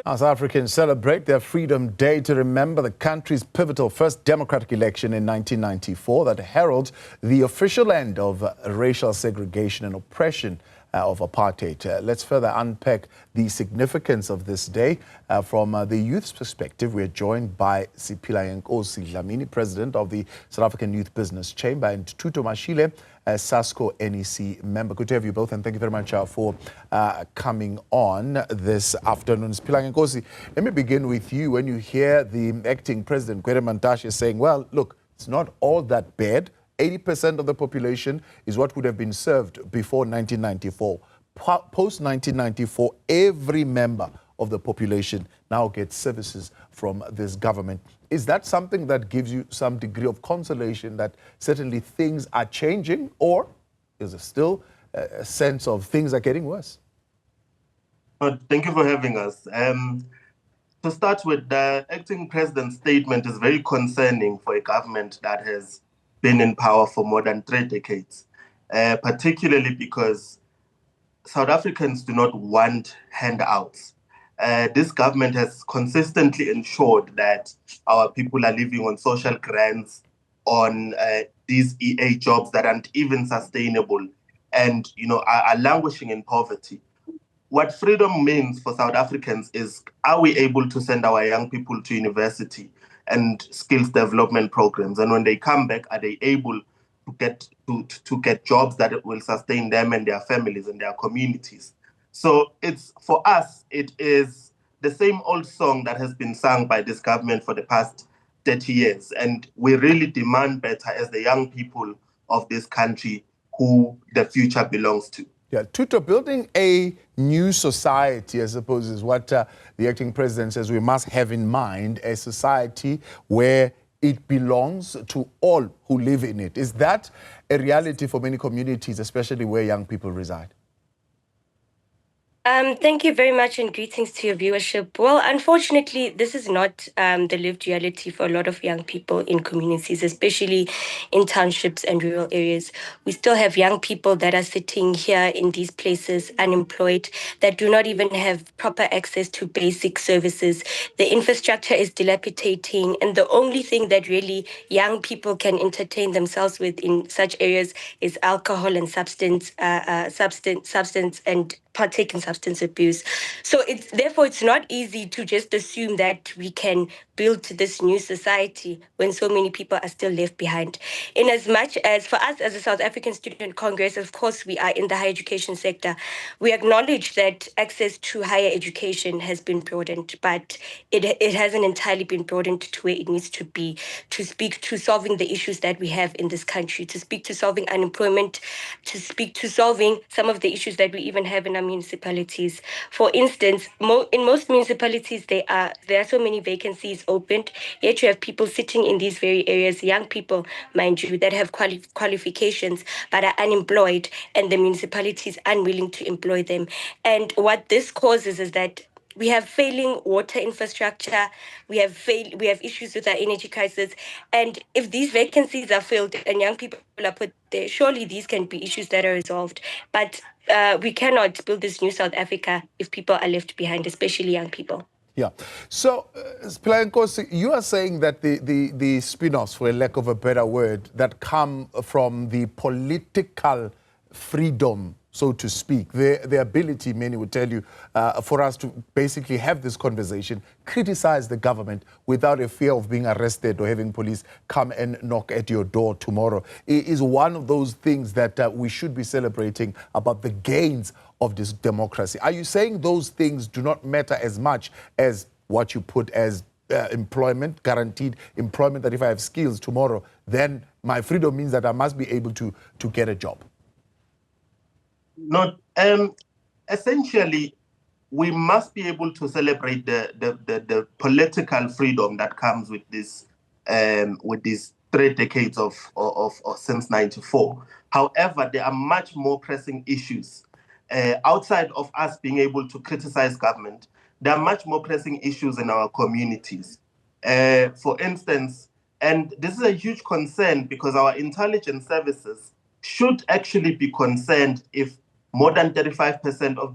As Africans celebrate their Freedom Day to remember the country's pivotal first democratic election in 1994 that heralds the official end of racial segregation and oppression of apartheid. Let's further unpack the significance of this day from the youth's perspective. We're joined by Siphilangenkosi Dlamini, President of the South African Youth Business Chamber, and Thuto Mashile, SASCO NEC member. Good to have you both, and thank you very much for coming on this afternoon. Siphilangenkosi, let me begin with you. When you hear the Acting President Gwede Mantashe saying, well, look, it's not all that bad. 80% of the population is what would have been served before 1994. Post-1994, every member of the population now gets services from this government. Is that something that gives you some degree of consolation that certainly things are changing, or is there still a sense of things are getting worse? Thank you for having us. To start with, the acting president's statement is very concerning for a government that has been in power for more than 3 decades, particularly because South Africans do not want handouts. This government has consistently ensured that our people are living on social grants, on these EA jobs that aren't even sustainable, and are languishing in poverty. What freedom means for South Africans is, are we able to send our young people to university and skills development programs, and when they come back, are they able to get jobs that will sustain them and their families and their communities? So for us, it is the same old song that has been sung by this government for the past 30 years, and we really demand better as the young people of this country who the future belongs to. Yeah, Thuto, building a new society, I suppose, is what the acting president says we must have in mind, a society where it belongs to all who live in it. Is that a reality for many communities, especially where young people reside? Thank you very much, and greetings to your viewership. Well, unfortunately, this is not the lived reality for a lot of young people in communities, especially in townships and rural areas. We still have young people that are sitting here in these places unemployed, that do not even have proper access to basic services. The infrastructure is dilapidating, and the only thing that really young people can entertain themselves with in such areas is alcohol and substance and partake in substance abuse. So therefore it's not easy to just assume that we can build this new society when so many people are still left behind. In as much as for us as a South African Student Congress, of course, we are in the higher education sector. We acknowledge that access to higher education has been broadened, but it hasn't entirely been broadened to where it needs to be, to speak to solving the issues that we have in this country, to speak to solving unemployment, to speak to solving some of the issues that we even have in our municipalities. For instance, in most municipalities, there are so many vacancies opened, yet you have people sitting in these very areas, young people, mind you, that have qualifications but are unemployed, and the municipalities unwilling to employ them. And what this causes is that we have failing water infrastructure, we have issues with our energy crisis, and if these vacancies are filled and young people are put there, surely these can be issues that are resolved. But we cannot build this new South Africa if people are left behind, especially young people. Yeah. So, Siphilangenkosi, you are saying that the spin-offs, for a lack of a better word, that come from the political freedom, so to speak, the ability, many would tell you, for us to basically have this conversation, criticize the government without a fear of being arrested or having police come and knock at your door tomorrow, is one of those things that we should be celebrating about the gains of this democracy. Are you saying those things do not matter as much as what you put as employment, guaranteed employment, that if I have skills tomorrow, then my freedom means that I must be able to get a job? Not essentially, we must be able to celebrate the political freedom that comes with these 3 decades of since '94. However, there are much more pressing issues outside of us being able to criticize government. There are much more pressing issues in our communities. For instance, and this is a huge concern because our intelligence services should actually be concerned if more than 35% of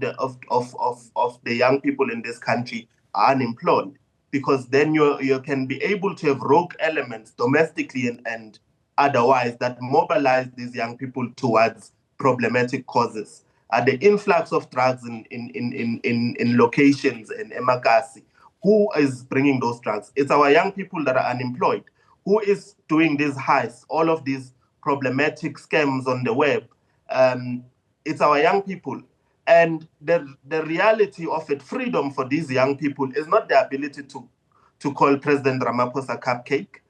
the young people in this country are unemployed, because then you can be able to have rogue elements domestically and otherwise that mobilize these young people towards problematic causes. The influx of drugs in locations in Emakasi, who is bringing those drugs? It's our young people that are unemployed. Who is doing these heists, all of these problematic scams on the web? It's our young people. And the reality of it, freedom for these young people is not the ability to call President Ramaphosa cupcake.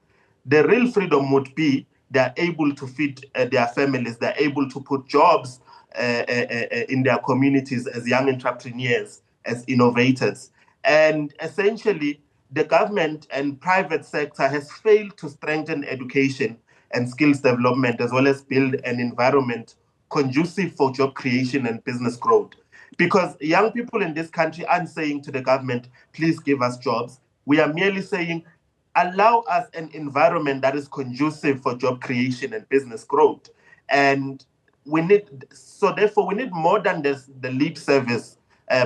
The real freedom would be they're able to feed their families, they're able to put jobs in their communities as young entrepreneurs, as innovators. And essentially, the government and private sector has failed to strengthen education and skills development, as well as build an environment conducive for job creation and business growth. Because young people in this country aren't saying to the government, please give us jobs. We are merely saying, allow us an environment that is conducive for job creation and business growth. And therefore we need more than this, the lip service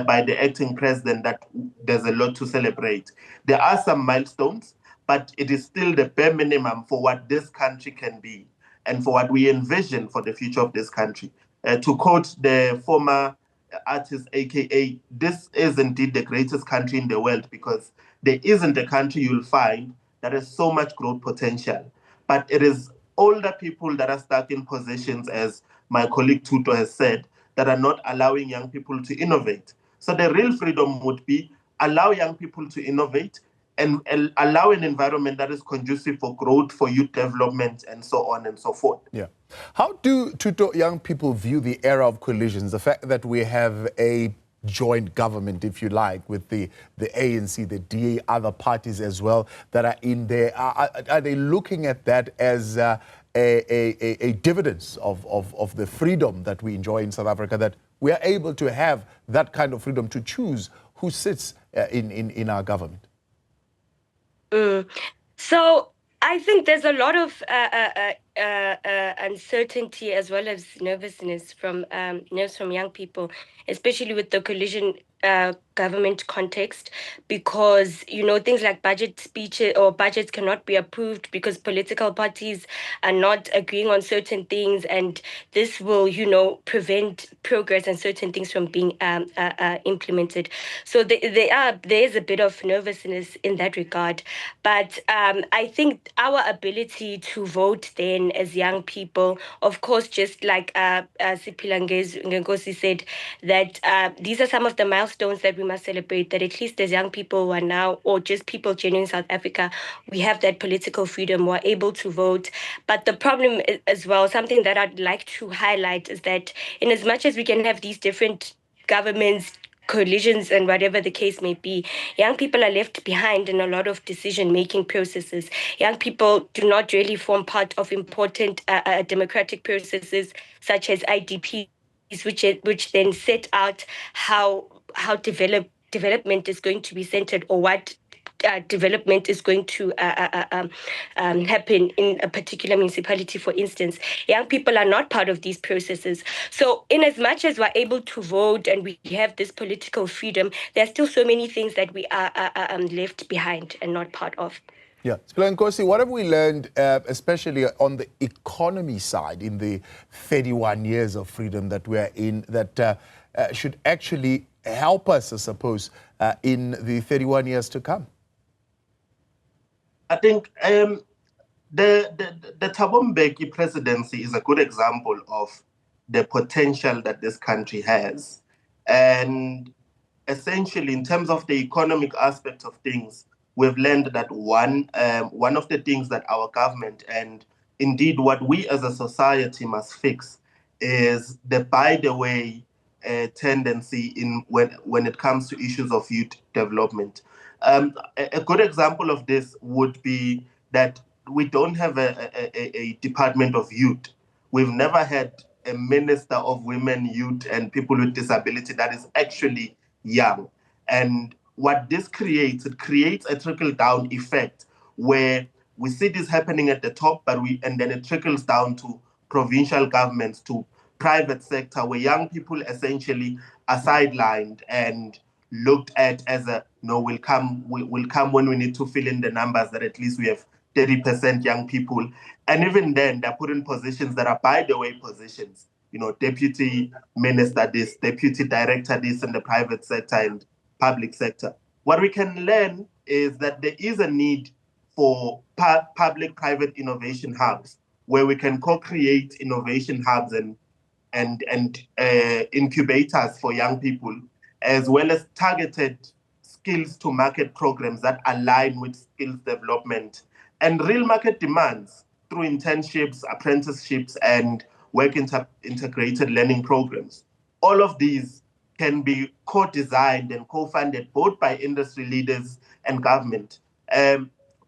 by the acting president, that there's a lot to celebrate. There are some milestones, but it is still the bare minimum for what this country can be and for what we envision for the future of this country. To quote the former artist, AKA, this is indeed the greatest country in the world, because there isn't a country you'll find that has so much growth potential. But it is older people that are stuck in positions, as my colleague Thuto has said, that are not allowing young people to innovate. So the real freedom would be allow young people to innovate and allow an environment that is conducive for growth, for youth development, and so on and so forth. Yeah. How do Thuto young people view the era of coalitions, the fact that we have a joint government, if you like, with the ANC, the DA, other parties as well that are in there? Are they looking at that as a dividends of the freedom that we enjoy in South Africa, that we are able to have that kind of freedom to choose who sits in our government? So I think there's a lot of uncertainty as well as nervousness from young people, especially with the coalition government context, because things like budget speeches or budgets cannot be approved because political parties are not agreeing on certain things, and this will prevent progress and certain things from being implemented. So there is a bit of nervousness in that regard, but I think our ability to vote then as young people, of course, just like Siphilangenkosi said, that these are some of the milestones that we must celebrate, that at least as young people who are now, or just people genuine in South Africa, we have that political freedom, we're able to vote. But the problem as well, something that I'd like to highlight, is that in as much as we can have these different governments, coalitions, and whatever the case may be, young people are left behind in a lot of decision-making processes. Young people do not really form part of important democratic processes such as IDPs, which then set out how development is going to be centered, or what development is going to happen in a particular municipality, for instance. Young people are not part of these processes. So in as much as we're able to vote and we have this political freedom, there are still so many things that we are left behind and not part of. Yeah. Siphilangenkosi, what have we learned, especially on the economy side, in the 31 years of freedom that we are in, that should actually help us, I suppose, in the 31 years to come? I think the Thabo Mbeki presidency is a good example of the potential that this country has. And essentially, in terms of the economic aspect of things, we've learned that one of the things that our government, and indeed what we as a society must fix, is the by the way tendency when it comes to issues of youth development. A good example of this would be that we don't have a Department of Youth. We've never had a Minister of Women, Youth, and People with Disability that is actually young. And what this creates, it creates a trickle-down effect where we see this happening at the top, and then it trickles down to provincial governments, to private sector, where young people essentially are sidelined and looked at as a, no, we'll come when we need to fill in the numbers that at least we have 30% young people. And even then, they're put in positions that are, by the way, positions. Deputy minister this, deputy director this in the private sector and public sector. What we can learn is that there is a need for public-private innovation hubs where we can co-create innovation hubs and incubators for young people, as well as targeted skills to market programs that align with skills development and real market demands through internships, apprenticeships, and integrated learning programs. All of these can be co-designed and co-funded both by industry leaders and government.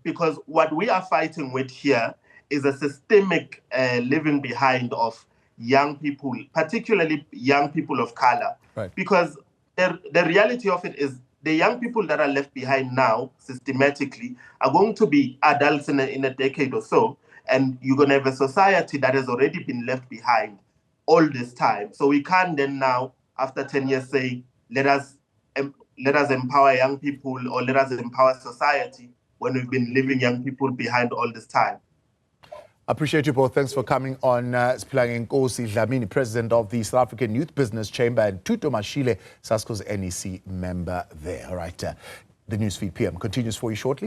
Because what we are fighting with here is a systemic leaving behind of young people, particularly young people of color. Right. Because the reality of it is the young people that are left behind now, systematically, are going to be adults in a decade or so, and you're going to have a society that has already been left behind all this time. So we can't then now, after 10 years, say, let us empower young people or let us empower society when we've been leaving young people behind all this time. I appreciate you both. Thanks for coming on. Siphilangenkosi Dlamini, President of the South African Youth Business Chamber, and Thuto Mashile, SASCO's NEC member there. All right, the Newsfeed PM continues for you shortly.